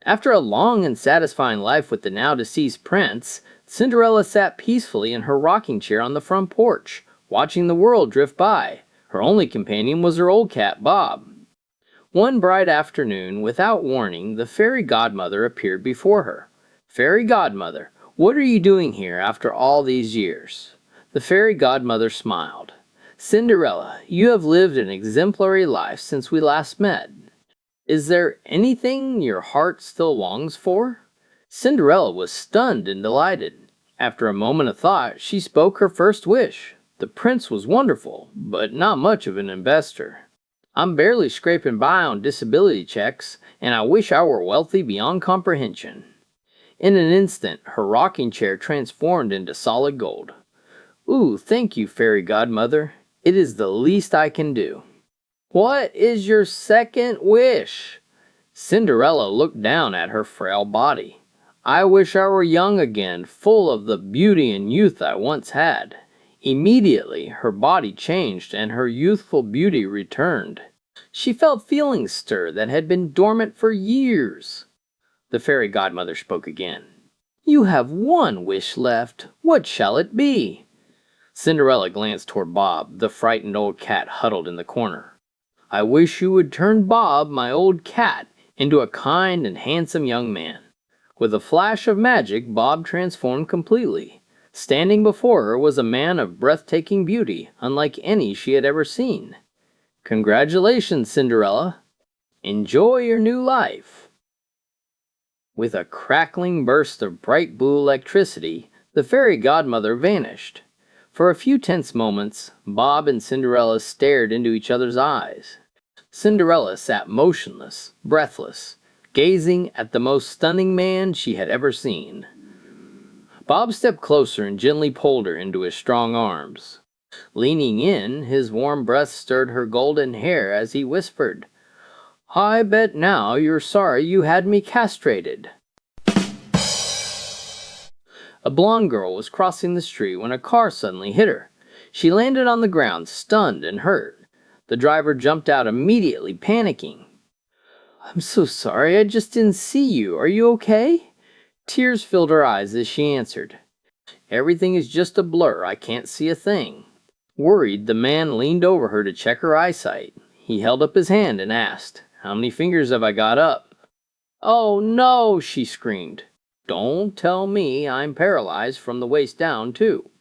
After a long and satisfying life with the now-deceased prince, Cinderella sat peacefully in her rocking chair on the front porch, watching the world drift by. Her only companion was her old cat, Bob. One bright afternoon, without warning, the fairy godmother appeared before her. "Fairy godmother, what are you doing here after all these years?" The fairy godmother smiled. "Cinderella, you have lived an exemplary life since we last met. Is there anything your heart still longs for?" Cinderella was stunned and delighted. After a moment of thought, she spoke her first wish. The prince was wonderful, but not much of an investor. "I'm barely scraping by on disability checks, and I wish I were wealthy beyond comprehension." In an instant, her rocking chair transformed into solid gold. "Ooh, thank you, fairy godmother. It is the least I can do." "What is your second wish?" Cinderella looked down at her frail body. "I wish I were young again, full of the beauty and youth I once had." Immediately, her body changed and her youthful beauty returned. She felt feelings stir that had been dormant for years. The fairy godmother spoke again. "You have one wish left. What shall it be?" Cinderella glanced toward Bob, the frightened old cat huddled in the corner. "I wish you would turn Bob, my old cat, into a kind and handsome young man." With a flash of magic, Bob transformed completely. Standing before her was a man of breathtaking beauty, unlike any she had ever seen. "Congratulations, Cinderella. Enjoy your new life." With a crackling burst of bright blue electricity, the fairy godmother vanished. For a few tense moments, Bob and Cinderella stared into each other's eyes. Cinderella sat motionless, breathless, gazing at the most stunning man she had ever seen. Bob stepped closer and gently pulled her into his strong arms. Leaning in, his warm breath stirred her golden hair as he whispered, "I bet now you're sorry you had me castrated." A blonde girl was crossing the street when a car suddenly hit her. She landed on the ground, stunned and hurt. The driver jumped out immediately, panicking. "I'm so sorry, I just didn't see you. Are you okay?" Tears filled her eyes as she answered, "Everything is just a blur. I can't see a thing." Worried, the man leaned over her to check her eyesight. He held up his hand and asked, "How many fingers have I got up?" "Oh no!" she screamed. "Don't tell me I'm paralyzed from the waist down, too."